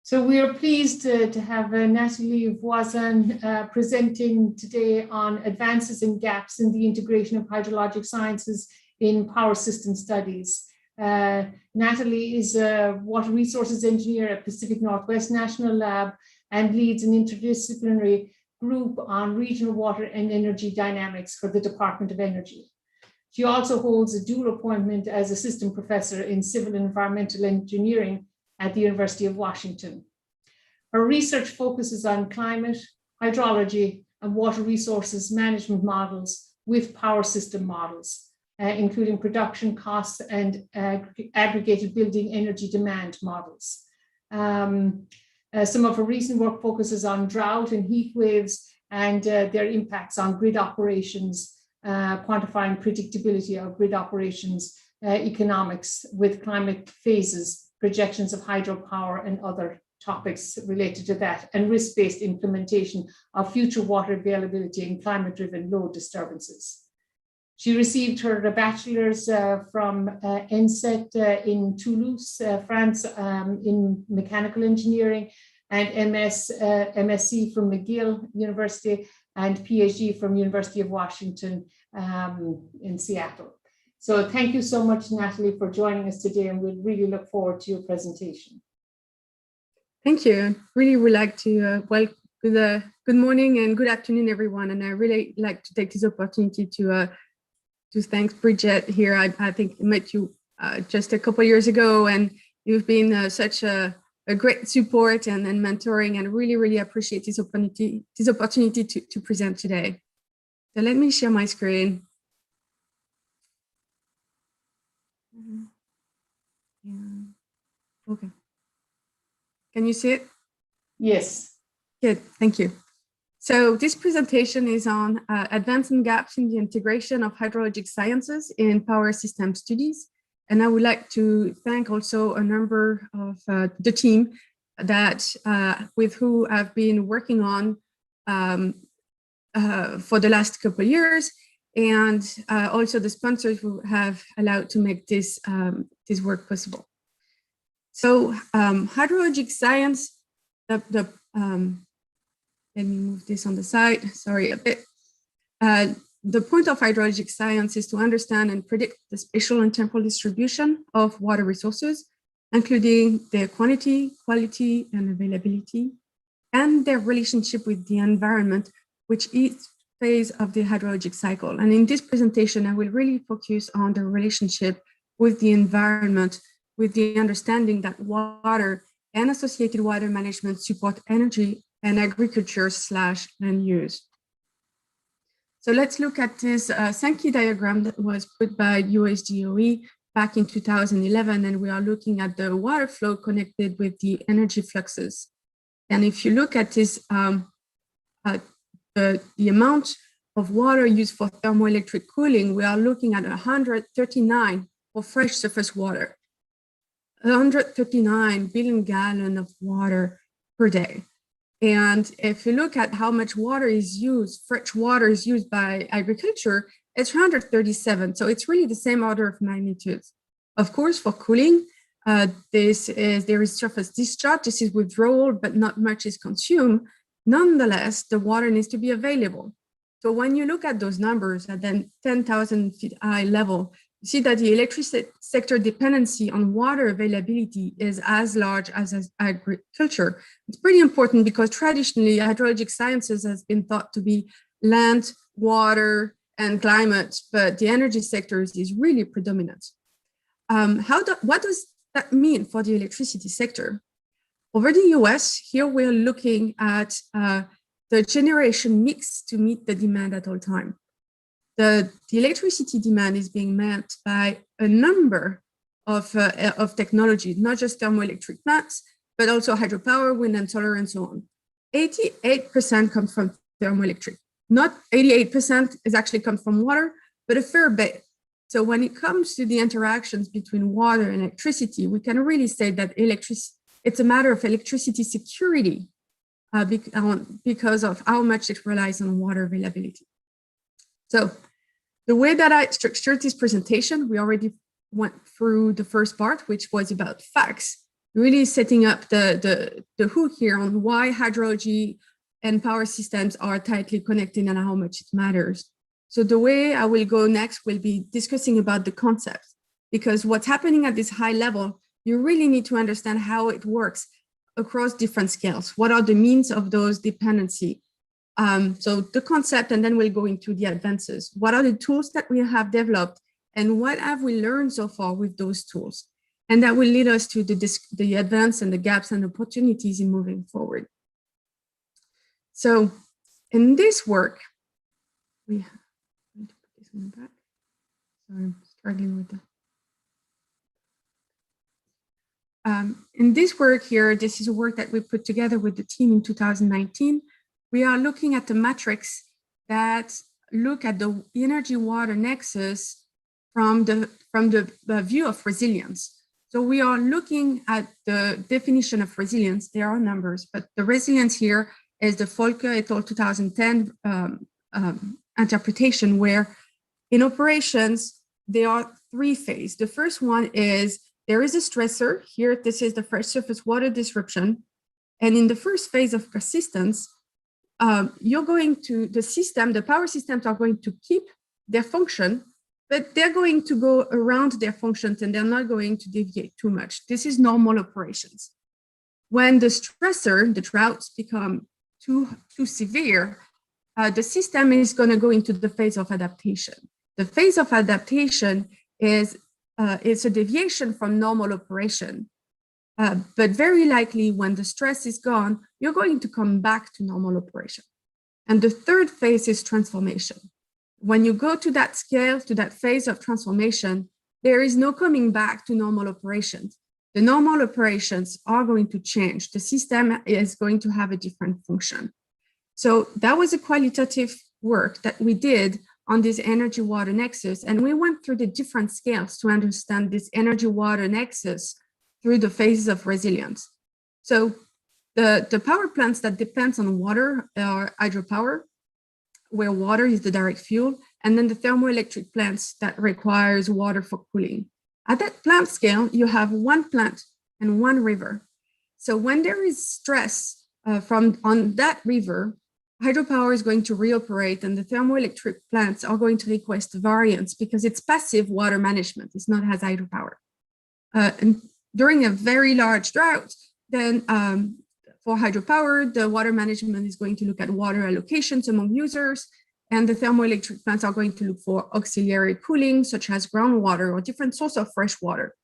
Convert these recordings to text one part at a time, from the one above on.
So we are pleased to have Nathalie Voisin presenting today on advances and gaps in the integration of hydrologic sciences in power system studies. Nathalie is a water resources engineer at Pacific Northwest National Lab and leads an interdisciplinary group on regional water and energy dynamics for the Department of Energy. She also holds a dual appointment as assistant professor in civil and environmental engineering at the University of Washington. Her research focuses on climate, hydrology, and water resources management models with power system models, including production costs and aggregated building energy demand models. Some of her recent work focuses on drought and heat waves and their impacts on grid operations, quantifying predictability of grid operations, economics with climate phases, projections of hydropower and other topics related to that, and risk-based implementation of future water availability and climate-driven load disturbances. She received her bachelor's from ENSET in Toulouse, France, in mechanical engineering, and MSc from McGill University, and PhD from University of Washington in Seattle. So thank you so much, Nathalie, for joining us today, and we really look forward to your presentation. Thank you. Really would like to good morning and good afternoon, everyone. And I really like to take this opportunity to thank Bridget here. I think I met you just a couple of years ago, and you've been such a great support and mentoring, and really appreciate this opportunity to present today. So let me share my screen. Yeah. Okay. Can you see it? Yes. Good, thank you. So this presentation is on advancing gaps in the integration of hydrologic sciences in power system studies. And I would like to thank also a number of the team that with who I've been working on for the last couple of years, and also the sponsors who have allowed to make this, this work possible. So hydrologic science, let me move this on the side, sorry a bit. The point of hydrologic science is to understand and predict the spatial and temporal distribution of water resources, including their quantity, quality, and availability, and their relationship with the environment, which is phase of the hydrologic cycle. And in this presentation, I will really focus on the relationship with the environment, with the understanding that water and associated water management support energy and agriculture / land use. So let's look at this Sankey diagram that was put by USGOE back in 2011, and we are looking at the water flow connected with the energy fluxes. And if you look at this, the amount of water used for thermo-electric cooling, we are looking at 139 for fresh surface water. 139 billion gallons of water per day. And if you look at how much water is used, fresh water is used by agriculture, it's 137. So it's really the same order of magnitude. Of course, for cooling, there is surface discharge. This is withdrawal, but not much is consumed. Nonetheless, the water needs to be available. So when you look at those numbers at then 10,000 feet high level, you see that the electricity sector dependency on water availability is as large as agriculture. It's pretty important because traditionally hydrologic sciences has been thought to be land, water, and climate, but the energy sector is really predominant. What does that mean for the electricity sector? Over the US, here we're looking at the generation mix to meet the demand at all time. The electricity demand is being met by a number of technologies, not just thermoelectric plants, but also hydropower, wind and solar, and so on. 88% comes from thermoelectric. Not 88% is actually comes from water, but a fair bit. So when it comes to the interactions between water and electricity, we can really say that it's a matter of electricity security because of how much it relies on water availability. So the way that I structured this presentation, we already went through the first part, which was about facts. really setting up the hook here on why hydrology and power systems are tightly connected and how much it matters. So the way I will go next will be discussing about the concepts, because what's happening at this high level, you really need to understand how it works across different scales. What are the means of those dependency? So the concept, and then we'll go into the advances. What are the tools that we have developed, and what have we learned so far with those tools? And that will lead us to the advance and the gaps and opportunities in moving forward. So in this work, we have, let me put this in the back. Sorry, I'm struggling with that. In this work here, this is a work that we put together with the team in 2019. We are looking at the metrics that look at the energy-water nexus from the view of resilience. So we are looking at the definition of resilience. There are numbers, but the resilience here is the Volker et al. 2010 interpretation, where in operations, there are three phases. The first one is there is a stressor. Here, this is the first surface water disruption. And in the first phase of persistence, the power systems are going to keep their function, but they're going to go around their functions and they're not going to deviate too much. This is normal operations. When the stressor, the droughts, become too severe, the system is going to go into the phase of adaptation. The phase of adaptation is it's a deviation from normal operation. But very likely when the stress is gone, you're going to come back to normal operation. And the third phase is transformation. When you go to that scale, to that phase of transformation, there is no coming back to normal operations. The normal operations are going to change. The system is going to have a different function. So that was a qualitative work that we did on this energy-water nexus. And we went through the different scales to understand this energy-water nexus through the phases of resilience. So the power plants that depends on water are hydropower, where water is the direct fuel, and then the thermo-electric plants that requires water for cooling. At that plant scale, you have one plant and one river. So when there is stress on that river, hydropower is going to reoperate and the thermoelectric plants are going to request variance because it's passive water management. It's not as hydropower. And during a very large drought, then for hydropower, the water management is going to look at water allocations among users, and the thermoelectric plants are going to look for auxiliary cooling, such as groundwater or different source of fresh water.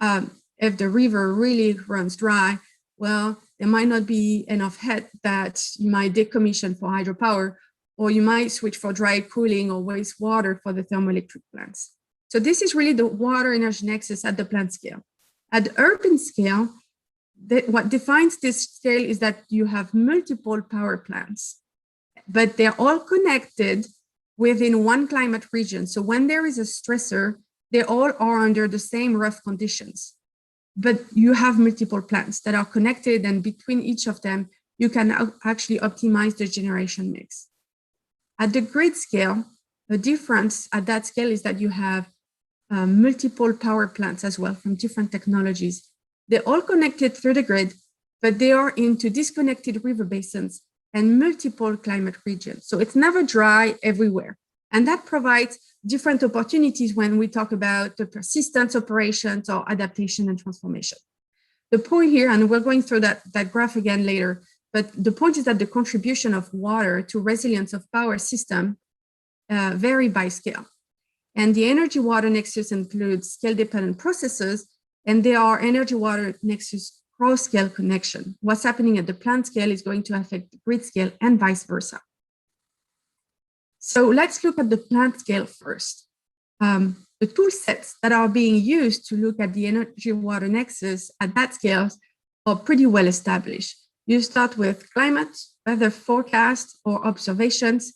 If the river really runs dry, well, there might not be enough heat that you might decommission for hydropower, or you might switch for dry cooling or wastewater for the thermoelectric plants. So this is really the water energy nexus at the plant scale. At the urban scale, what defines this scale is that you have multiple power plants, but they're all connected within one climate region. So when there is a stressor, they all are under the same rough conditions. But you have multiple plants that are connected, and between each of them, you can actually optimize the generation mix. At the grid scale, the difference at that scale is that you have multiple power plants as well from different technologies. They're all connected through the grid, but they are into disconnected river basins and multiple climate regions. So it's never dry everywhere. And that provides different opportunities when we talk about the persistence operations or adaptation and transformation. The point here, and we're going through that graph again later, but the point is that the contribution of water to resilience of power system vary by scale. And the energy-water nexus includes scale-dependent processes, and there are energy-water nexus cross-scale connection. What's happening at the plant scale is going to affect the grid scale and vice versa. So let's look at the plant scale first. The tool sets that are being used to look at the energy-water nexus at that scale are pretty well established. You start with climate, weather forecast, or observations.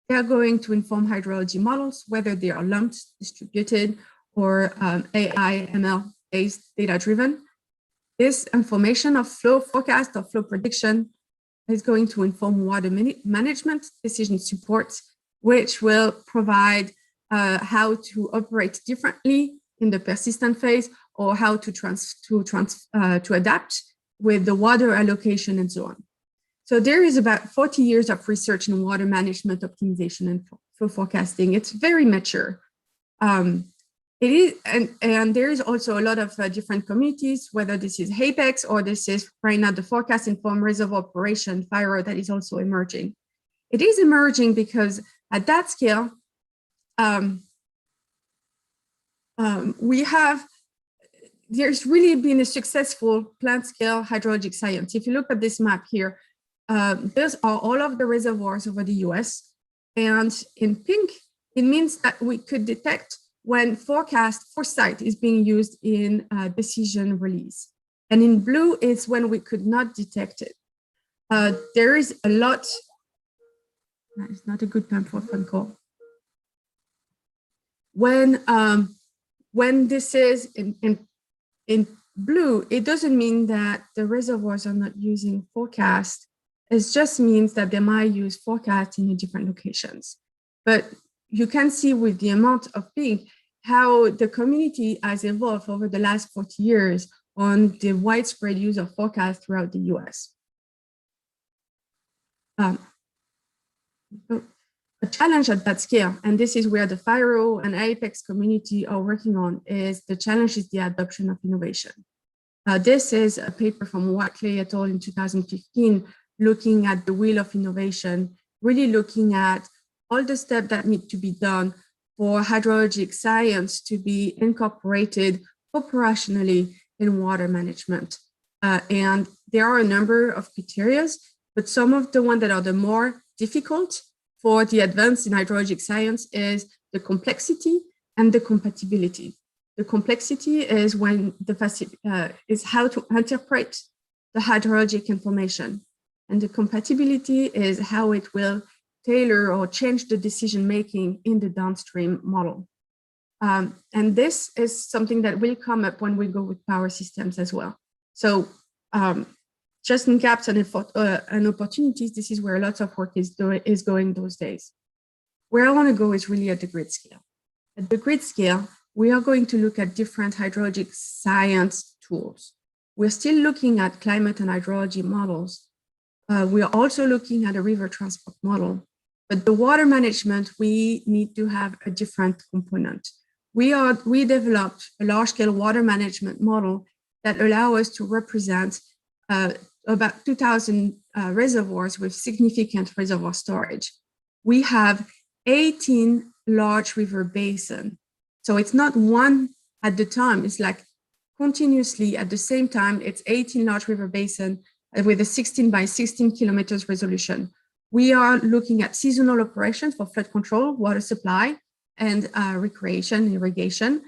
They're going to inform hydrology models, whether they are lumped, distributed, or AI, ML-based data-driven. This information of flow forecast or flow prediction is going to inform water management decision support, which will provide how to operate differently in the persistent phase or how to adapt with the water allocation and so on. So there is about 40 years of research in water management optimization and flow forecasting. It's very mature. It is, and there is also a lot of different communities, whether this is HAPEX or this is right now the forecast informed reservoir operation, FIRO, that is also emerging. It is emerging because at that scale, there's really been a successful plant scale hydrologic science. If you look at this map here, those are all of the reservoirs over the US. And in pink, it means that we could detect when foresight is being used in decision release. And in blue is when we could not detect it. There is a lot, that is not a good time for a phone call. When this is in blue, it doesn't mean that the reservoirs are not using forecast. It just means that they might use forecast in different locations. But you can see with the amount of pink how the community has evolved over the last 40 years on the widespread use of forecast throughout the US. A challenge at that scale, and this is where the FIRO and APEX community are working on, is the challenge is the adoption of innovation. This is a paper from Watley et al. In 2015, looking at the wheel of innovation, really looking at all the steps that need to be done for hydrologic science to be incorporated operationally in water management. And there are a number of criteria, but some of the ones that are the more difficult for the advance in hydrologic science is the complexity and the compatibility. The complexity is when is how to interpret the hydrologic information. And the compatibility is how it will tailor or change the decision-making in the downstream model. And this is something that will come up when we go with power systems as well. So just in gaps and opportunities, this is where lots of work is going those days. Where I want to go is really at the grid scale. At the grid scale, we are going to look at different hydrologic science tools. We're still looking at climate and hydrology models. We are also looking at a river transport model. But the water management, we need to have a different component. We developed a large-scale water management model that allow us to represent about 2,000 reservoirs with significant reservoir storage. We have 18 large river basins. So it's not one at the time, it's like continuously at the same time, it's 18 large river basins with a 16 by 16 kilometers resolution. We are looking at seasonal operations for flood control, water supply, and recreation, irrigation.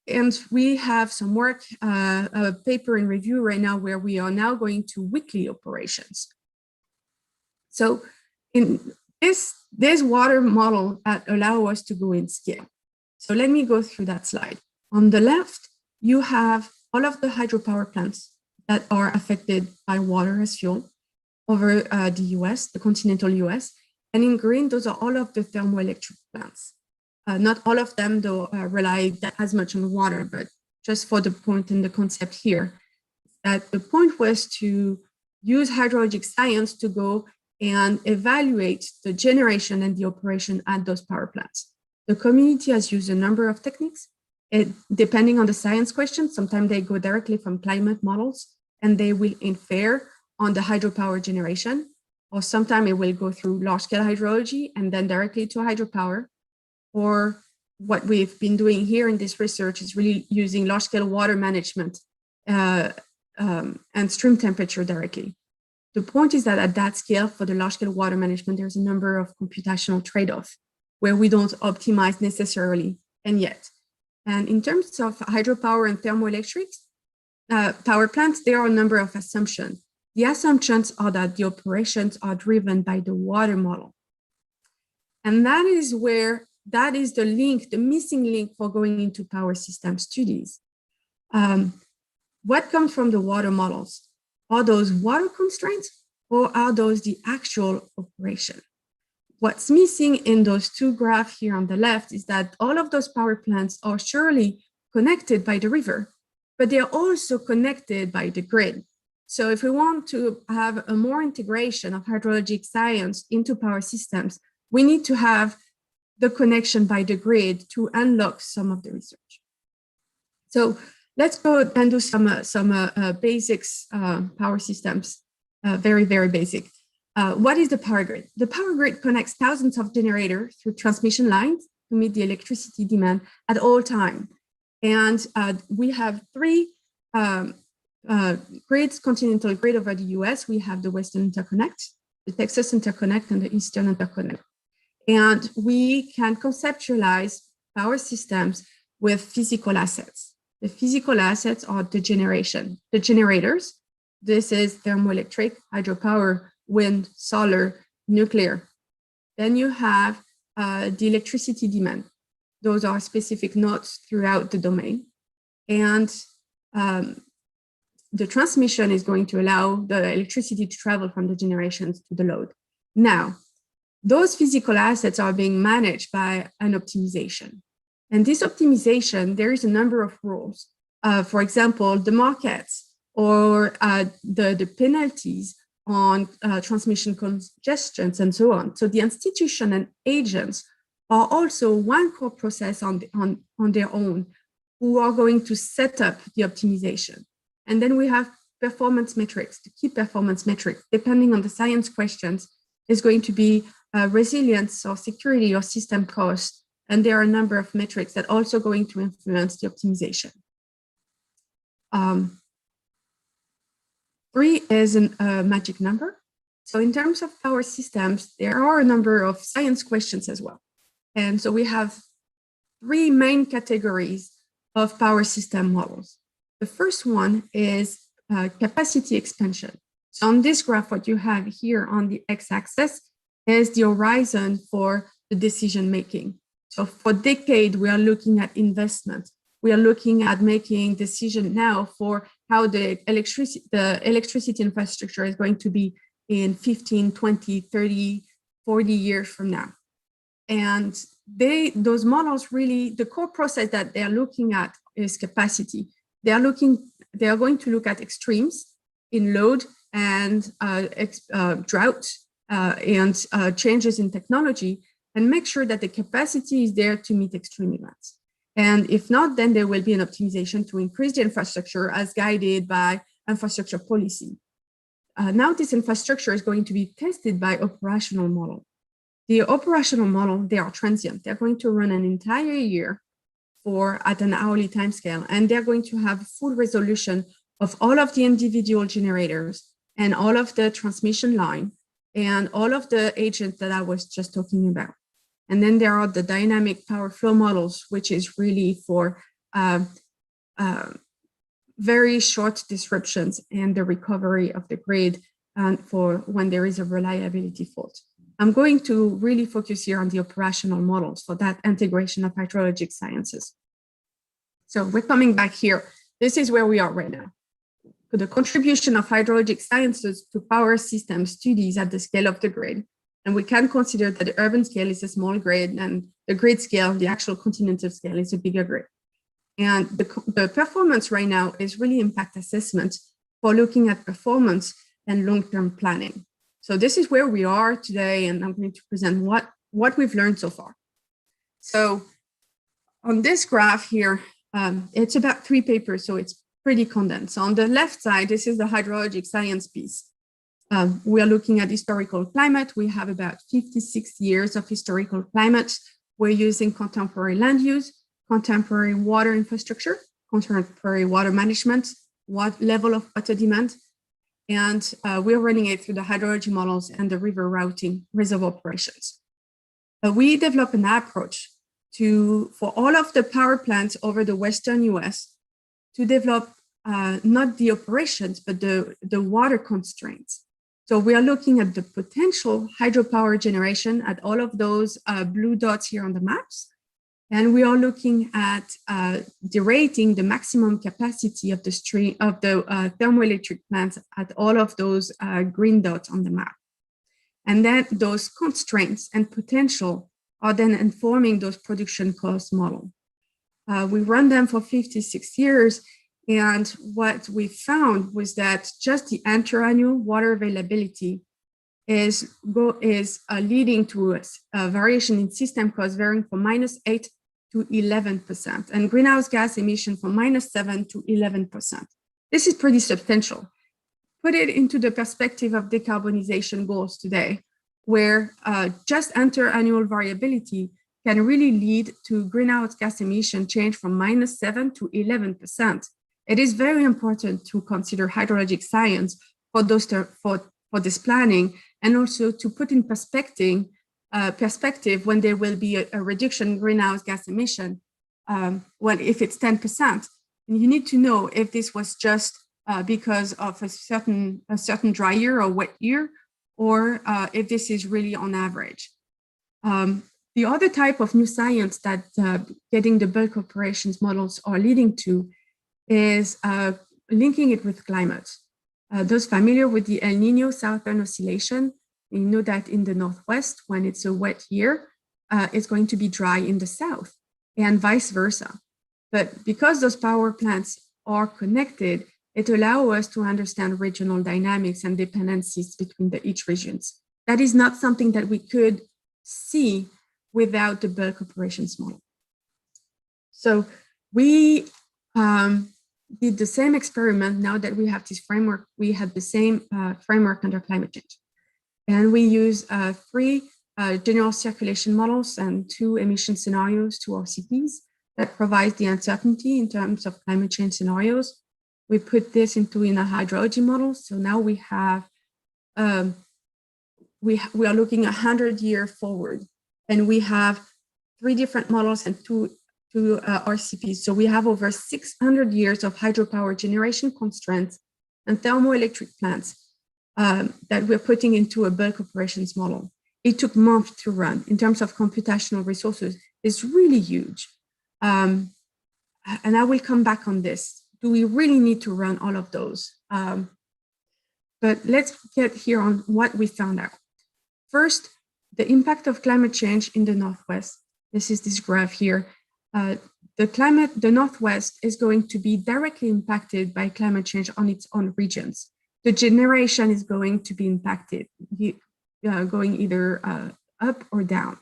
And we have some work, a paper in review right now where we are now going to weekly operations. So in this water model that allow us to go in scale. So let me go through that slide. On the left, you have all of the hydropower plants that are affected by water as fuel over the US, the continental US. And in green, those are all of the thermo-electric plants. Not all of them, though, rely that as much on water, but just for the point and the concept here, that the point was to use hydrologic science to go and evaluate the generation and the operation at those power plants. The community has used a number of techniques. Depending on the science question, sometimes they go directly from climate models and they will infer on the hydropower generation, or sometimes it will go through large-scale hydrology and then directly to hydropower. Or what we've been doing here in this research is really using large-scale water management and stream temperature directly. The point is that at that scale, for the large-scale water management, there's a number of computational trade-offs where we don't optimize necessarily, and yet. And in terms of hydropower and thermoelectric power plants, there are a number of assumptions. The assumptions are that the operations are driven by the water model. And that is the link, the missing link for going into power system studies. What comes from the water models? Are those water constraints or are those the actual operation? What's missing in those two graphs here on the left is that all of those power plants are surely connected by the river. but they're also connected by the grid. So if we want to have a more integration of hydrologic science into power systems, we need to have the connection by the grid to unlock some of the research. So let's go and do some basics power systems, very, very basic. What is the power grid? The power grid connects thousands of generators through transmission lines to meet the electricity demand at all times. And we have three grids, continental grid over the US. We have the Western Interconnect, the Texas Interconnect, and the Eastern Interconnect. And we can conceptualize power systems with physical assets. The physical assets are the generators. This is thermo-electric, hydropower, wind, solar, nuclear. Then you have the electricity demand. Those are specific nodes throughout the domain. And the transmission is going to allow the electricity to travel from the generations to the load. Now, those physical assets are being managed by an optimization. And this optimization, there is a number of rules. For example, the markets or the penalties on transmission congestions and so on. So the institution and agents are also one core process on their own who are going to set up the optimization. And then we have performance metrics, the key performance metrics, depending on the science questions, is going to be resilience or security or system cost. And there are a number of metrics that are also going to influence the optimization. 3 is a magic number. So in terms of power systems, there are a number of science questions as well. And so we have 3 main categories of power system models. The first one is capacity expansion. So on this graph, what you have here on the x-axis is the horizon for the decision making. So for decades, we are looking at investment. We are looking at making decisions now for how the electricity infrastructure is going to be in 15, 20, 30, 40 years from now. And those models really, the core process that they're looking at is capacity. They are going to look at extremes in load and drought and changes in technology and make sure that the capacity is there to meet extreme events. And if not, then there will be an optimization to increase the infrastructure as guided by infrastructure policy. Now this infrastructure is going to be tested by operational model. The operational model, they are transient. They're going to run an entire year at an hourly timescale, and they're going to have full resolution of all of the individual generators and all of the transmission line and all of the agents that I was just talking about. And then there are the dynamic power flow models, which is really for very short disruptions and the recovery of the grid for when there is a reliability fault. I'm going to really focus here on the operational models for that integration of hydrologic sciences. So we're coming back here. This is where we are right now. So the contribution of hydrologic sciences to power system studies at the scale of the grid. And we can consider that the urban scale is a small grid and the grid scale, the actual continental scale, is a bigger grid. And the performance right now is really impact assessment for looking at performance and long-term planning. So this is where we are today, and I'm going to present what we've learned so far. So on this graph here, it's about 3 papers, so it's pretty condensed. So on the left side, this is the hydrologic science piece. We are looking at historical climate. We have about 56 years of historical climate. We're using contemporary land use, contemporary water infrastructure, contemporary water management, what level of water demand, and we're running it through the hydrology models and the river routing reservoir operations. We developed an approach for all of the power plants over the Western U.S. to develop not the operations, but the water constraints. So we are looking at the potential hydropower generation at all of those blue dots here on the maps. And we are looking at derating the maximum capacity of the thermo-electric plants at all of those green dots on the map. And then those constraints and potential are then informing those production cost model. We run them for 56 years, And what we found was that just the interannual water availability is leading to a variation in system cost varying from -8 to 11%, and greenhouse gas emission from -7 to 11%. This is pretty substantial. Put it into the perspective of decarbonization goals today, where just interannual variability can really lead to greenhouse gas emission change from -7 to 11%. It is very important to consider hydrologic science for this planning, and also to put in perspective when there will be a reduction in greenhouse gas emission, if it's 10%. And you need to know if this was just because of a certain dry year or wet year, or if this is really on average. The other type of new science that getting the bulk operations models are leading to is linking it with climate. Those familiar with the El Nino Southern Oscillation, you know that in the Northwest, when it's a wet year, it's going to be dry in the South, and vice versa. But because those power plants are connected, it allows us to understand regional dynamics and dependencies between each regions. That is not something that we could see without the bulk operations model. So we did the same experiment. Now that we have this framework, we had the same framework under climate change. And we use 3 general circulation models and 2 emission scenarios, 2 RCPs, that provide the uncertainty in terms of climate change scenarios. We put this in a hydrology model. So now we have, we are looking 100 years forward, and we have 3 different models and two RCPs. So we have over 600 years of hydropower generation constraints and thermo-electric plants that we're putting into a bulk operations model. It took months to run. In terms of computational resources, it's really huge. And I will come back on this. Do we really need to run all of those? But let's get here on what we found out. First, the impact of climate change in the Northwest. This is this graph here. The Northwest is going to be directly impacted by climate change on its own regions. The generation is going to be impacted, going either up or down.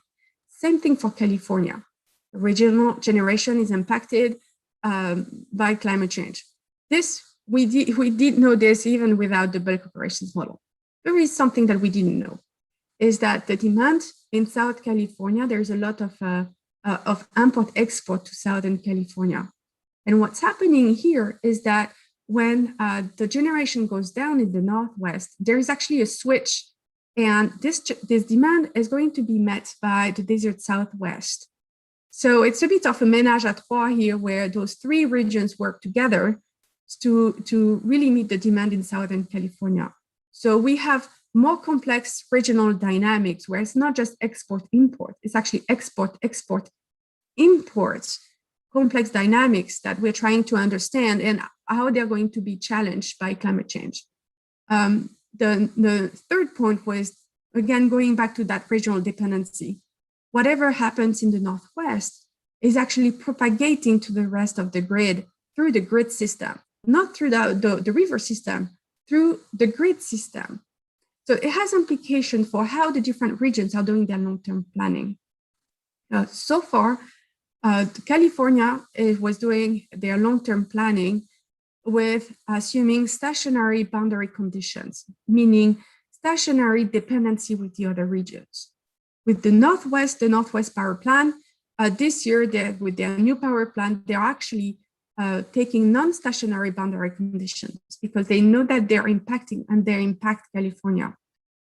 Same thing for California. The regional generation is impacted by climate change. This, we did know this even without the bulk operations model. There is something that we didn't know, is that the demand in South California, there's a lot of import-export to Southern California. And what's happening here is that when the generation goes down in the Northwest, there is actually a switch, and this demand is going to be met by the desert Southwest. So it's a bit of a ménage à trois here, where those 3 regions work together to really meet the demand in Southern California. So we have more complex regional dynamics, where it's not just export-import, it's actually export-export-import complex dynamics that we're trying to understand and how they're going to be challenged by climate change. The third point was, again, going back to that regional dependency. Whatever happens in the Northwest is actually propagating to the rest of the grid through the grid system, not through the river system, through the grid system. So it has implication for how the different regions are doing their long-term planning. So far, California was doing their long-term planning with assuming stationary boundary conditions, meaning stationary dependency with the other regions. With the Northwest Power Plan, this year, with their new power plant, they're actually taking non-stationary boundary conditions because they know that they're impacting and they impact California.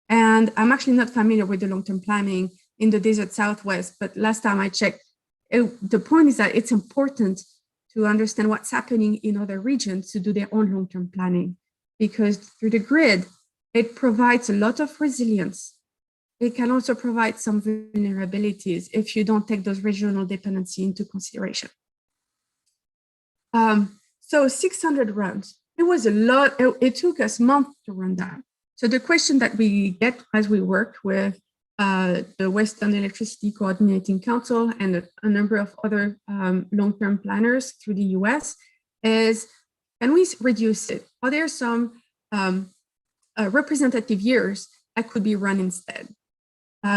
And I'm actually not familiar with the long-term planning in the desert Southwest, but last time I checked, the point is that it's important to understand what's happening in other regions to do their own long-term planning, because through the grid, it provides a lot of resilience. It can also provide some vulnerabilities if you don't take those regional dependency into consideration. So 600 runs, it was a lot. It took us months to run that. So the question that we get as we work with the Western Electricity Coordinating Council and a number of other long-term planners through the U.S. is, Can we reduce it? Are there some representative years that could be run instead?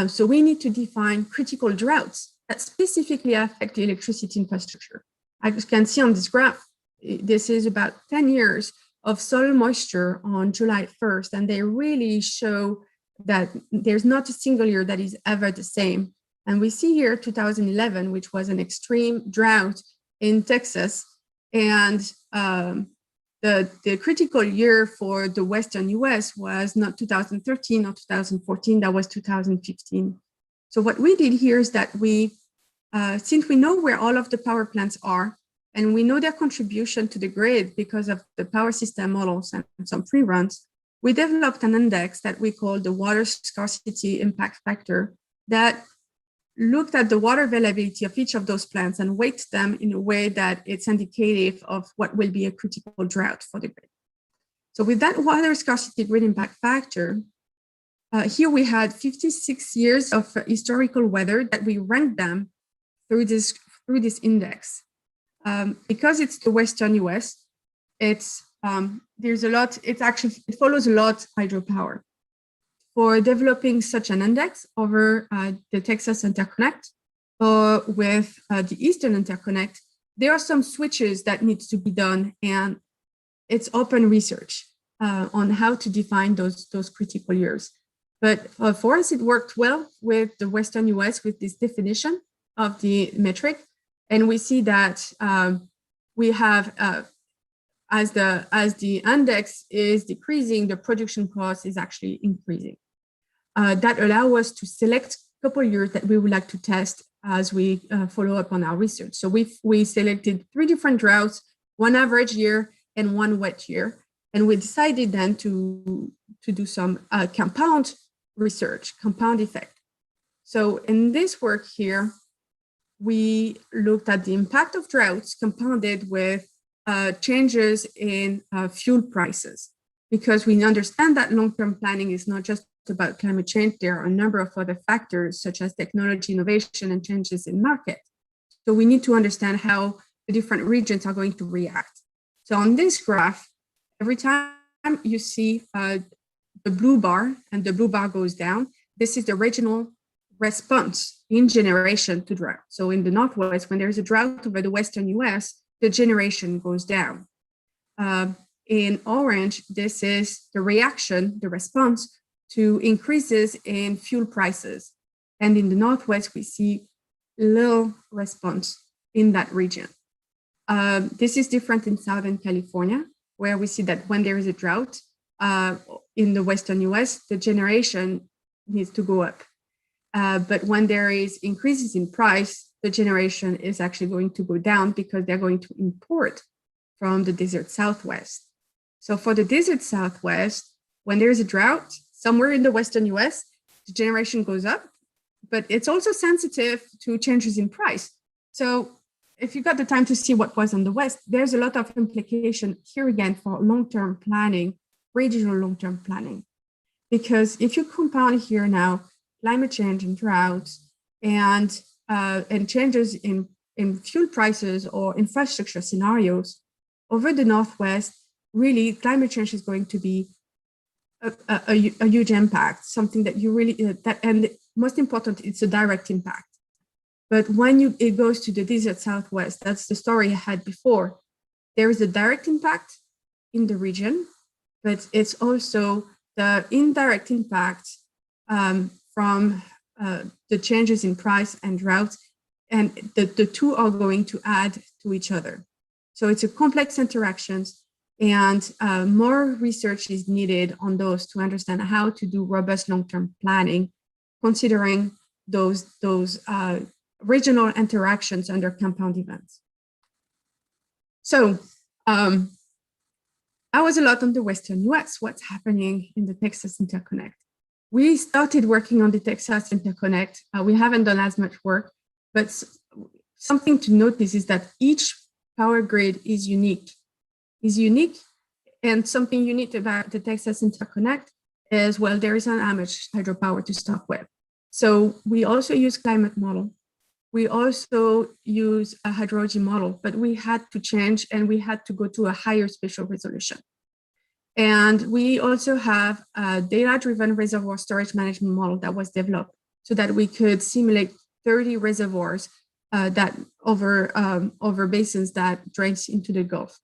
So we need to define critical droughts that specifically affect the electricity infrastructure. As you can see on this graph, this is about 10 years of soil moisture on July 1st, and they really show that there's not a single year that is ever the same. And we see here 2011, which was an extreme drought in Texas, and the critical year for the Western U.S. was not 2013 or 2014, that was 2015. So what we did here is that since we know where all of the power plants are, and we know their contribution to the grid because of the power system models and some free runs, we developed an index that we call the water scarcity impact factor that looked at the water availability of each of those plants and weights them in a way that it's indicative of what will be a critical drought for the grid. So with that water scarcity grid impact factor, here we had 56 years of historical weather that we ranked them through this index. Because it's the Western U.S., there's a lot, it follows a lot hydropower. For developing such an index over the Texas interconnect or with the Eastern interconnect, there are some switches that need to be done, and it's open research on how to define those critical years. But for us, it worked well with the Western U.S. with this definition of the metric. And we see that we have, as the index is decreasing, the production cost is actually increasing. That allows us to select a couple of years that we would like to test as we follow up on our research. So we selected 3 different droughts, 1 average year and 1 wet year. And we decided then to do some compound research, compound effect. So in this work here, we looked at the impact of droughts compounded with changes in fuel prices, because we understand that long-term planning is not just about climate change. There are a number of other factors such as technology, innovation, and changes in market. So we need to understand how the different regions are going to react. So on this graph, every time you see the blue bar and the blue bar goes down, this is the regional response in generation to drought. So in the Northwest, when there's a drought over the Western U.S., the generation goes down. In orange, this is the reaction, the response to increases in fuel prices. And in the Northwest, we see little response in that region. This is different in Southern California, where we see that when there is a drought in the Western U.S., the generation needs to go up. But when there is increases in price, the generation is actually going to go down because they're going to import from the desert Southwest. So for the desert Southwest, when there is a drought somewhere in the Western U.S., the generation goes up, but it's also sensitive to changes in price. So if you got the time to see what was on the West, there's a lot of implication here again for long-term planning, regional long-term planning. Because if you compound here now climate change and droughts and changes in fuel prices or infrastructure scenarios, over the Northwest, really climate change is going to be a huge impact, something that you really, and most important, it's a direct impact. But when it goes to the desert Southwest, that's the story I had before, there is a direct impact in the region, but it's also the indirect impact from the changes in price and drought, and the two are going to add to each other. So it's a complex interactions, and more research is needed on those to understand how to do robust long-term planning, considering those regional interactions under compound events. So I was a lot on the Western U.S., what's happening in the Texas interconnect. We started working on the Texas interconnect. We haven't done as much work, but something to notice is that each power grid is unique. And something unique about the Texas interconnect is, well, there isn't that much hydropower to start with. So we also use climate model. we also use a hydrology model, but we had to change and we had to go to a higher spatial resolution. And we also have a data-driven reservoir storage management model that was developed so that we could simulate 30 reservoirs that over basins that drains into the Gulf.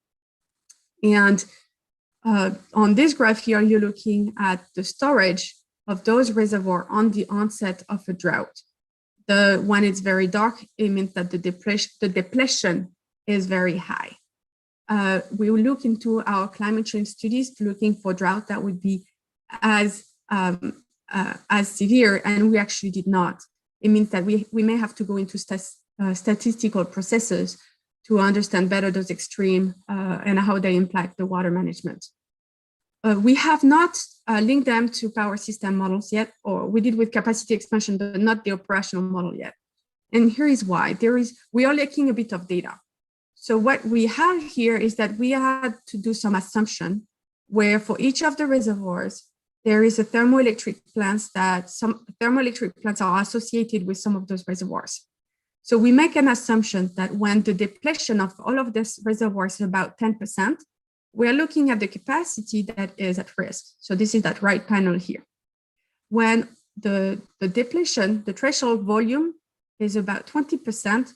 And on this graph here, you're looking at the storage of those reservoirs on the onset of a drought. When it's very dark, it means that the depletion is very high. We will look into our climate change studies looking for drought that would be as severe, and we actually did not. It means that we may have to go into statistical processes to understand better those extreme and how they impact the water management. We have not linked them to power system models yet, or we did with capacity expansion, but not the operational model yet. And here is why. We are lacking a bit of data. So what we have here is that we had to do some assumption where for each of the reservoirs, there is a thermo-electric plants that some thermo-electric plants are associated with some of those reservoirs. So we make an assumption that when the depletion of all of this reservoirs is about 10%, we're looking at the capacity that is at risk. So this is that right panel here. When the depletion, the threshold volume is about 20%,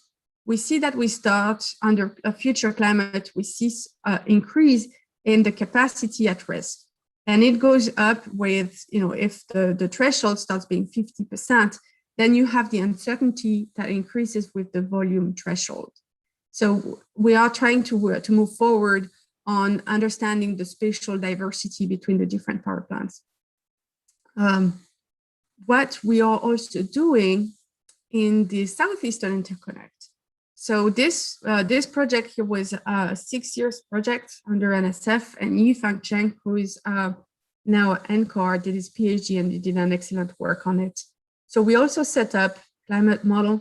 we see that we start under a future climate, we see increase in the capacity at risk. And it goes up with, if the threshold starts being 50%, then you have the uncertainty that increases with the volume threshold. So we are trying to move forward on understanding the spatial diversity between the different power plants. What we are also doing in the Southeastern Interconnect. So this project here was a 6 years project under NSF, and Yifang Cheng, who is now at NCAR, did his PhD and did an excellent work on it. So we also set up climate model,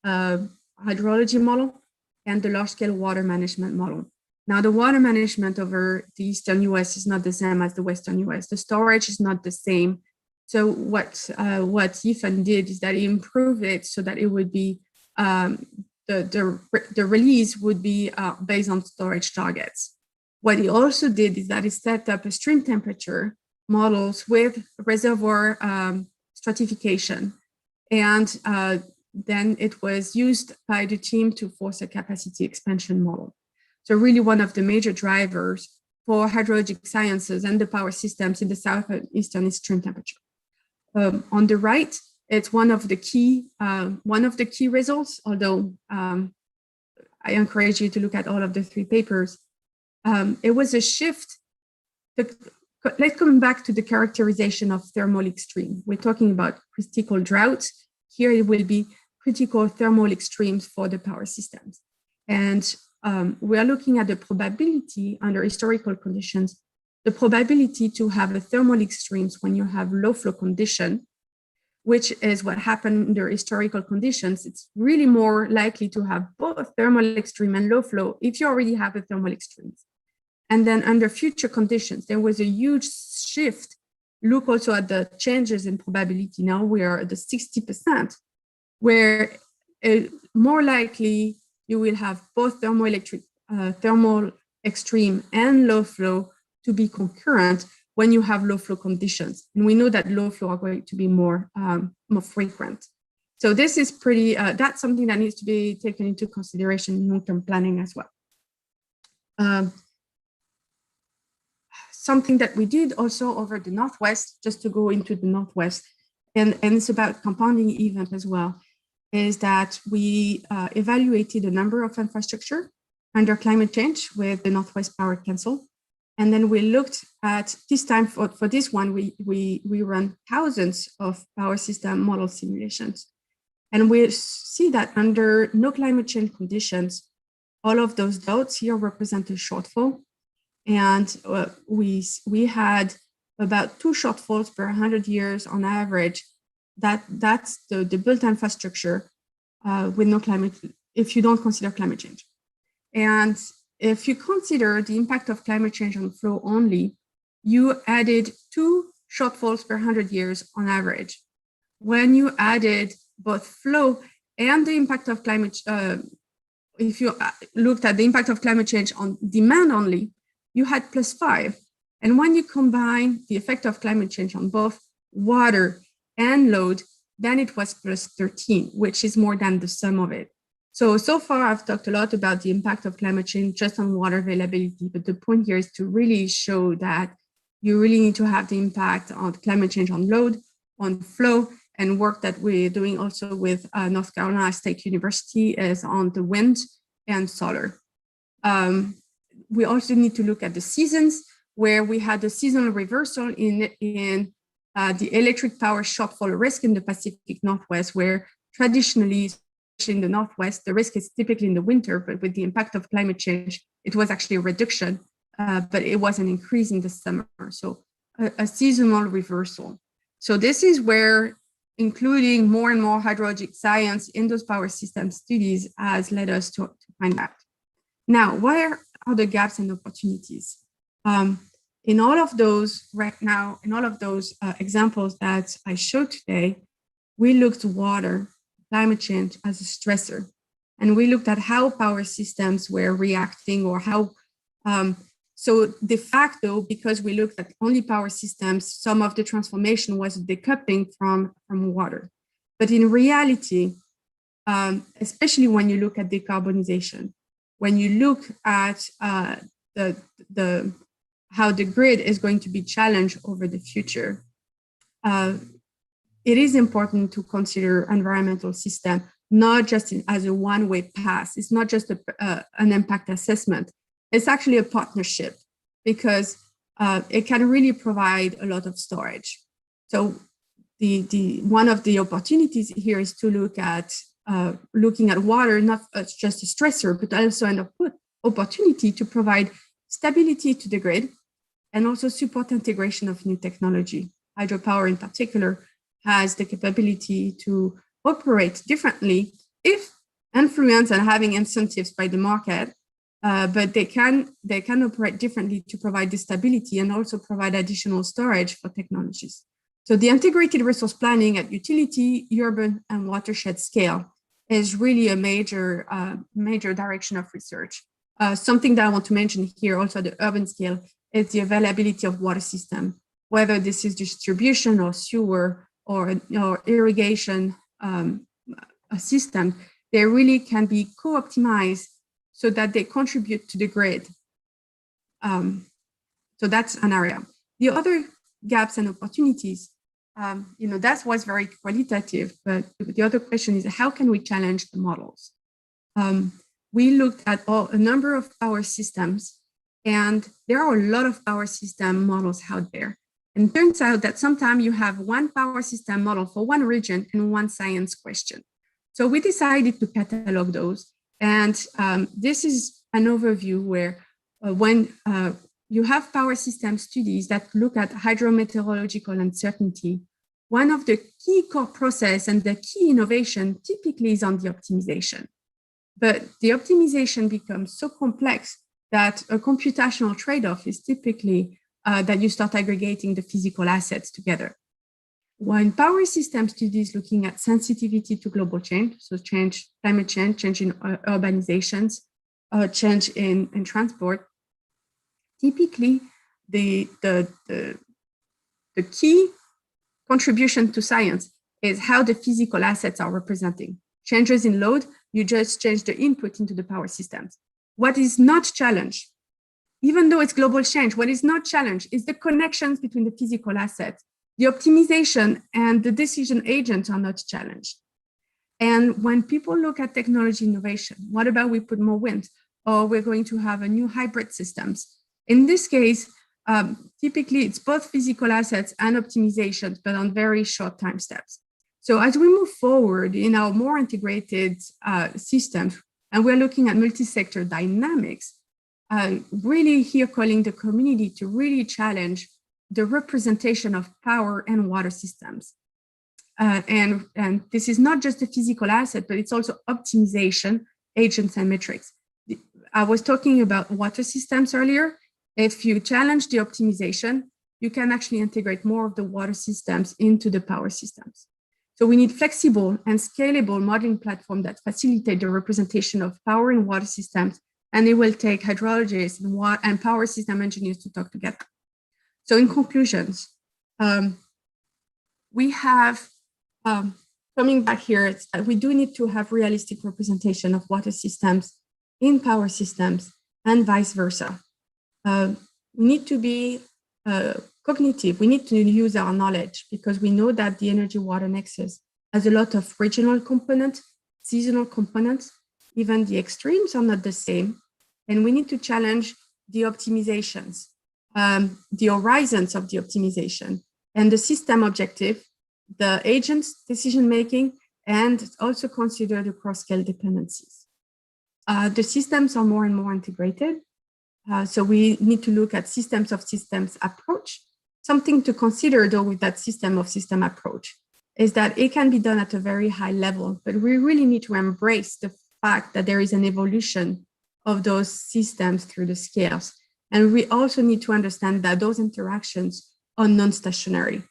hydrology model, and the large-scale water management model. Now, the water management over the Eastern U.S. is not the same as the Western U.S. The storage is not the same. So what Yifan did is that he improved it so that it would be the release would be based on storage targets. What he also did is that he set up a stream temperature models with reservoir stratification, and then it was used by the team to force a capacity expansion model. So really one of the major drivers for hydrologic sciences and the power systems in the southeastern is stream temperature. On the right, it's one of the key results, although I encourage you to look at all of the 3 papers. It was a shift. Let's come back to the characterization of thermal extreme. We're talking about critical droughts. Here it will be critical thermal extremes for the power systems. And we are looking at the probability under historical conditions, the probability to have a thermal extremes when you have low flow condition, which is what happened under historical conditions. It's really more likely to have both thermal extreme and low flow if you already have a thermal extremes. And then under future conditions, there was a huge shift. Look also at the changes in probability. Now we are at the 60%, where more likely you will have both thermal extreme and low flow to be concurrent when you have low flow conditions. And we know that low flow are going to be more frequent. So this is pretty, that's something that needs to be taken into consideration in long-term planning as well. Something that we did also over the Northwest, just to go into the Northwest, and it's about compounding event as well, is that we evaluated a number of infrastructure under climate change with the Northwest Power Council. And then we looked at this time for this one, we run thousands of power system model simulations. And we see that under no climate change conditions, all of those dots here represent a shortfall. And we had about 2 shortfalls per 100 years on average. That's the built infrastructure with no climate, if you don't consider climate change. And if you consider the impact of climate change on flow only, you added 2 shortfalls per 100 years on average. When you added both flow and the impact of climate, if you looked at the impact of climate change on demand only, you had +5. And when you combine the effect of climate change on both water and load, then it was +13, which is more than the sum of it. So far I've talked a lot about the impact of climate change just on water availability, but the point here is to really show that you really need to have the impact on climate change on load, on flow, and work that we're doing also with North Carolina State University is on the wind and solar. We also need to look at the seasons, where we had a seasonal reversal in the electric power shortfall risk in the Pacific Northwest, where traditionally, especially in the Northwest, the risk is typically in the winter, but with the impact of climate change, it was actually a reduction, but it was an increase in the summer. So a seasonal reversal. So this is where including more and more hydrologic science in those power system studies has led us to find that. Now, where are the gaps and opportunities? In all of those right now, in all of those examples that I showed today, we looked at water, climate change as a stressor. And we looked at how power systems were reacting or how, so de facto, because we looked at only power systems, some of the transformation was decoupling from water. But in reality, especially when you look at decarbonization, when you look at how the grid is going to be challenged over the future, it is important to consider environmental system, not just as a one-way pass. It's not just an impact assessment. It's actually a partnership because it can really provide a lot of storage. So one of the opportunities here is to look at looking at water, not as just a stressor, but also an opportunity to provide stability to the grid and also support integration of new technology. Hydropower in particular has the capability to operate differently if influenced and having incentives by the market, but they can operate differently to provide the stability and also provide additional storage for technologies. So the integrated resource planning at utility, urban, and watershed scale is really a major direction of research. Something that I want to mention here also at the urban scale is the availability of water system, whether this is distribution or sewer or irrigation system, they really can be co-optimized so that they contribute to the grid. So that's an area. The other gaps and opportunities, that was very qualitative, but the other question is how can we challenge the models? We looked at a number of power systems, and there are a lot of power system models out there. And it turns out that sometimes you have one power system model for one region and one science question. So we decided to catalog those. And this is an overview where when you have power system studies that look at hydrometeorological uncertainty, one of the key core process and the key innovation typically is on the optimization. But the optimization becomes so complex that a computational trade-off is typically that you start aggregating the physical assets together. When power system studies looking at sensitivity to global change, so climate change, change in urbanizations, change in transport, typically the key contribution to science is how the physical assets are representing. Changes in load, you just change the input into the power systems. What is not challenged, even though it's global change, what is not challenged is the connections between the physical assets. The optimization and the decision agents are not challenged. And when people look at technology innovation, what about we put more wind, or we're going to have a new hybrid systems? In this case, typically it's both physical assets and optimizations, but on very short time steps. So as we move forward in our more integrated systems, and we're looking at multi-sector dynamics, really here calling the community to really challenge the representation of power and water systems. And this is not just a physical asset, but it's also optimization, agents, and metrics. I was talking about water systems earlier. If you challenge the optimization, you can actually integrate more of the water systems into the power systems. So we need flexible and scalable modeling platforms that facilitate the representation of power and water systems, and it will take hydrologists and power system engineers to talk together. So in conclusions, we have, coming back here, it's that we do need to have realistic representation of water systems in power systems and vice versa. We need to be cognitive. We need to use our knowledge because we know that the energy-water nexus has a lot of regional components, seasonal components, even the extremes are not the same. And we need to challenge the optimizations, the horizons of the optimization, and the system objective, the agent's decision-making, and also consider the cross-scale dependencies. The systems are more and more integrated. So we need to look at systems of systems approach. Something to consider though with that system of system approach is that it can be done at a very high level, but we really need to embrace the fact that there is an evolution of those systems through the scales. And we also need to understand that those interactions are non-stationary.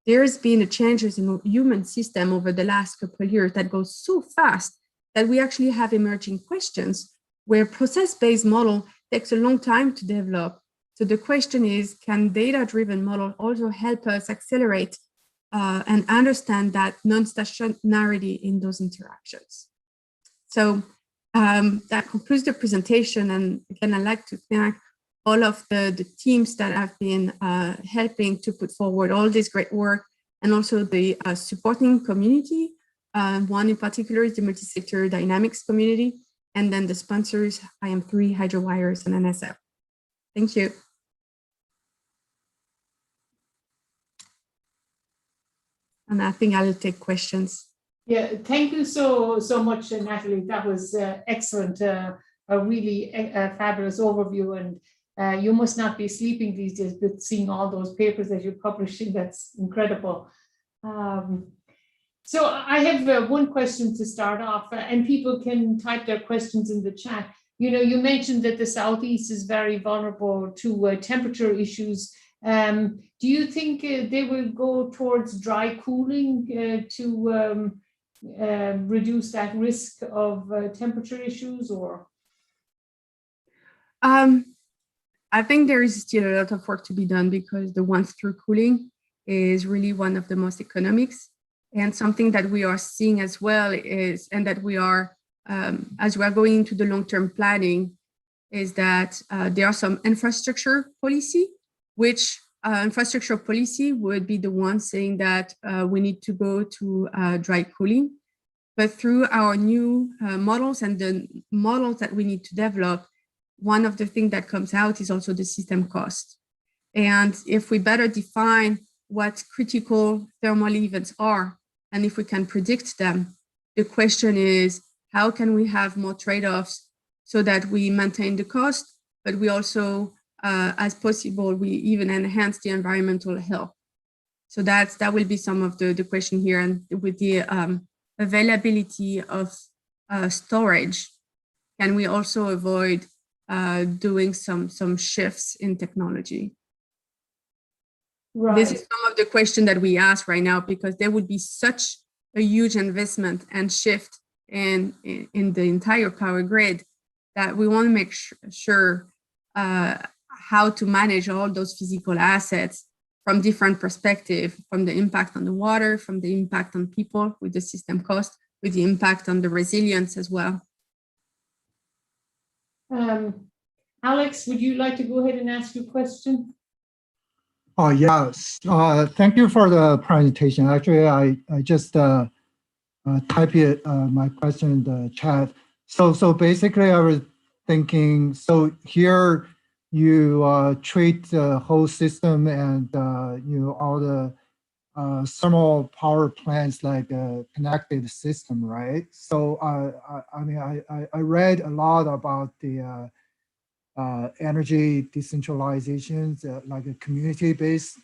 There's been a changes in human system over the last couple of years that goes so fast that we actually have emerging questions where process-based model takes a long time to develop. So the question is, can data-driven model also help us accelerate and understand that non-stationarity in those interactions? So that concludes the presentation. And again, I'd like to thank all of the teams that have been helping to put forward all this great work, and also the supporting community. One in particular is the multi-sector dynamics community, and then the sponsors, IM3, Hydrowires, and NSF. Thank you. And I think I'll take questions. Yeah, thank you so much, Nathalie. That was excellent, a really fabulous overview. And you must not be sleeping these days, but seeing all those papers that you're publishing, that's incredible. So I have one question to start off, and people can type their questions in the chat. You know, you mentioned that the Southeast is very vulnerable to temperature issues. Do you think they will go towards dry cooling to reduce that risk of temperature issues, or? I think there is still a lot of work to be done because the one-through cooling is really one of the most economics. And something that we are seeing as well is, and that we are, as we are going into the long-term planning, is that there are some infrastructure policy, which infrastructure policy would be the one saying that we need to go to dry cooling. But through our new models and the models that we need to develop, one of the things that comes out is also the system cost. And if we better define what critical thermal events are, and if we can predict them, the question is, how can we have more trade-offs so that we maintain the cost, but we also, as possible, we even enhance the environmental health. So that will be some of the question here. And with the availability of storage, can we also avoid doing some shifts in technology? Right. This is some of the question that we ask right now, because there would be such a huge investment and shift in the entire power grid that we want to make sure how to manage all those physical assets from different perspectives, from the impact on the water, from the impact on people with the system cost, with the impact on the resilience as well. Alex, would you like to go ahead and ask your question? Oh, yes. Thank you for the presentation. Actually, I just type it my question in the chat. So basically, I was thinking. So here you treat the whole system and all the thermal power plants like a connected system, right? So I mean, I read a lot about the energy decentralizations, like a community-based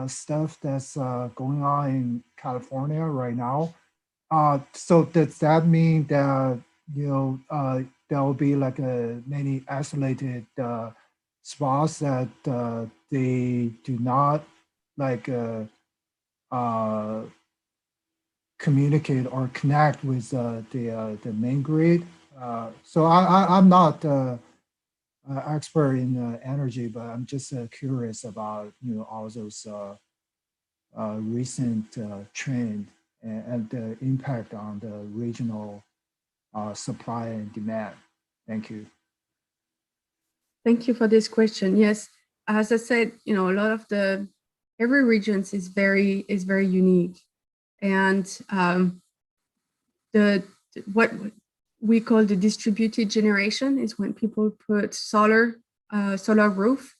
stuff that's going on in California right now. So does that mean that there will be like many isolated spots that they do not like communicate or connect with the main grid. So I'm not expert in energy, but I'm just curious about all those recent trend and the impact on the regional supply and demand. Thank you. Thank you for this question. Yes, as I said, a lot of every region is very unique, and what we call the distributed generation is when people put solar roof,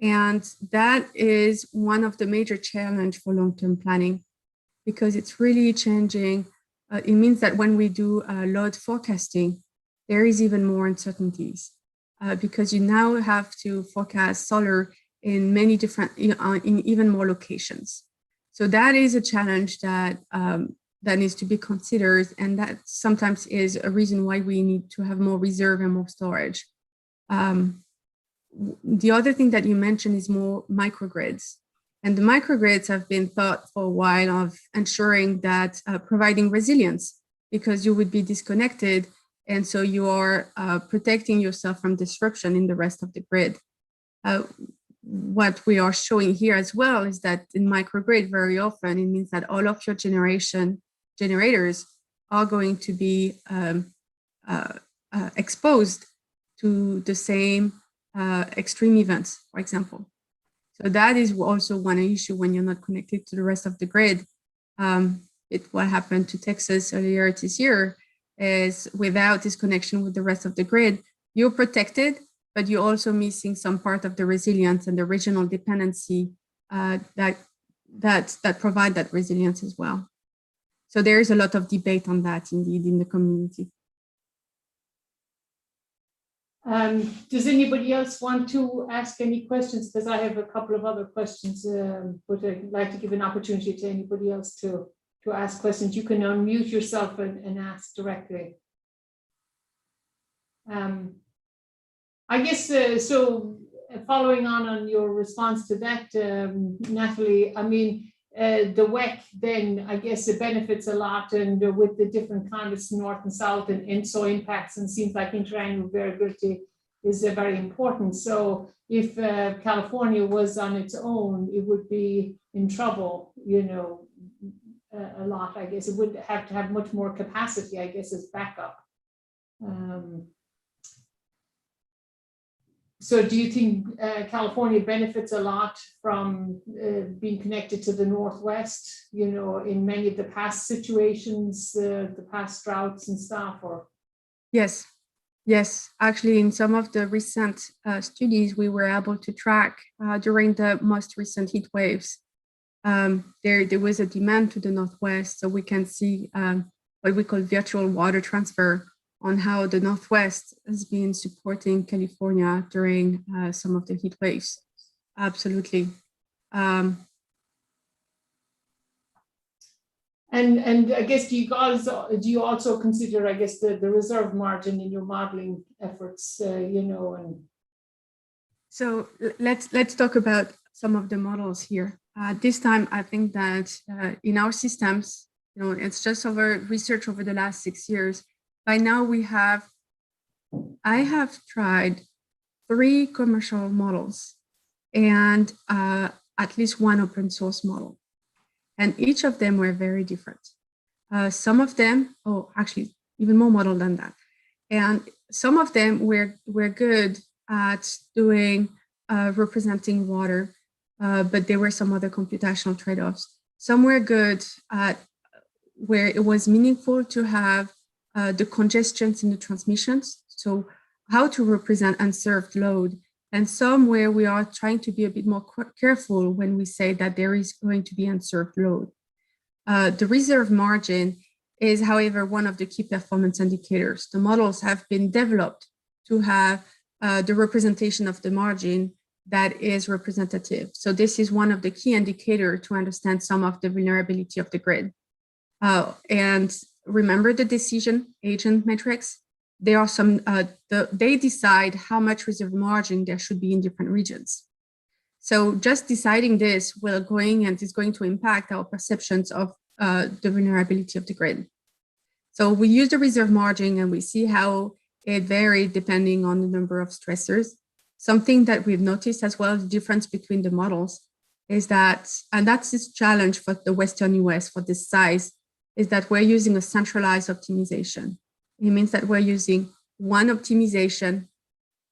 and that is one of the major challenge for long-term planning, because it's really changing. It means that when we do load forecasting, there is even more uncertainties. Because you now have to forecast solar in many different, in even more locations. So that is a challenge that needs to be considered, and that sometimes is a reason why we need to have more reserve and more storage. The other thing that you mentioned is more microgrids, and the microgrids have been thought for a while of ensuring that providing resilience, because you would be disconnected. And so you are protecting yourself from disruption in the rest of the grid. What we are showing here as well is that in microgrid, very often it means that all of your generators are going to be exposed to the same extreme events, for example. So that is also one issue when you're not connected to the rest of the grid. What happened to Texas earlier this year is without this connection with the rest of the grid, you're protected, but you're also missing some part of the resilience and the regional dependency that provide that resilience as well. So there is a lot of debate on that indeed in the community. Does anybody else want to ask any questions? Because I have a couple of other questions, but I'd like to give an opportunity to anybody else to ask questions. You can unmute yourself and ask directly. I guess, so following on your response to that, Nathalie, I mean, the WEC then, I guess it benefits a lot, and with the different climates, north and south, and so impacts, and seems like interannual variability is very important. So if California was on its own, it would be in trouble, a lot, I guess. It would have to have much more capacity, I guess, as backup. So do you think California benefits a lot from being connected to the Northwest, in many of the past situations, the past droughts and stuff, or? Yes, actually in some of the recent studies, we were able to track during the most recent heat waves. There was a demand to the Northwest, so we can see what we call virtual water transfer on how the Northwest has been supporting California during some of the heat waves. Absolutely. And I guess do you also consider, I guess, the reserve margin in your modeling efforts, and. So let's talk about some of the models here. This time, I think that in our systems, it's just research over the last 6 years. By now I have tried 3 commercial models and at least 1 open source model. And each of them were very different. Some of them, actually even more model than that. And some of them were good at doing representing water, but there were some other computational trade-offs. Some were good at where it was meaningful to have the congestions in the transmissions, so how to represent unserved load, and some where we are trying to be a bit more careful when we say that there is going to be unserved load. The reserve margin is, however, one of the key performance indicators. The models have been developed to have the representation of the margin that is representative. So this is one of the key indicators to understand some of the vulnerability of the grid. And remember the decision agent metrics. There are some, they decide how much reserve margin there should be in different regions. So just deciding this is going to impact our perceptions of the vulnerability of the grid. So we use the reserve margin and we see how it varied depending on the number of stressors. Something that we've noticed as well, the difference between the models is that, and that's this challenge for the Western U.S. for this size, is that we're using a centralized optimization. It means that we're using one optimization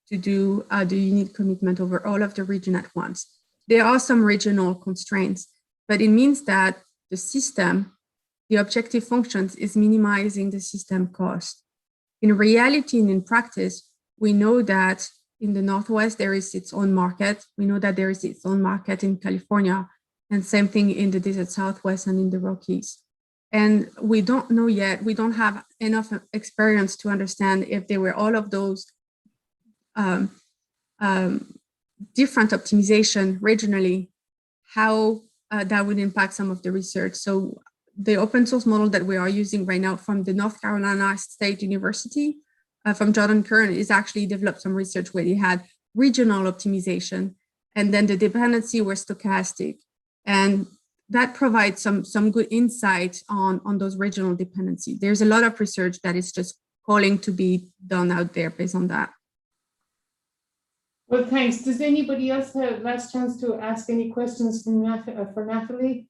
to do the unit commitment over all of the region at once. There are some regional constraints, but it means that the system, the objective functions is minimizing the system cost. In reality and in practice, we know that in the Northwest, there is its own market. We know that there is its own market in California, and same thing in the desert Southwest and in the Rockies. And we don't know yet, we don't have enough experience to understand if there were all of those different optimization regionally, how that would impact some of the research. So the open source model that we are using right now from the North Carolina State University, from Jordan Kern, is actually developed some research where they had regional optimization, and then the dependency were stochastic. And that provides some good insight on those regional dependency. There's a lot of research that is just calling to be done out there based on that. Well, thanks. Does anybody else have last chance to ask any questions for Nathalie?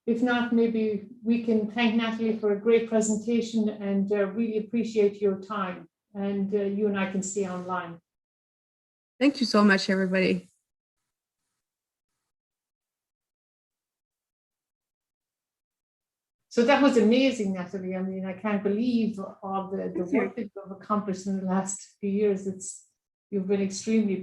If not, maybe we can thank Nathalie for a great presentation and really appreciate your time. And you and I can stay online. Thank you so much, everybody. So that was amazing, Nathalie. I mean, I can't believe all the work that you've accomplished in the last few years. You've been extremely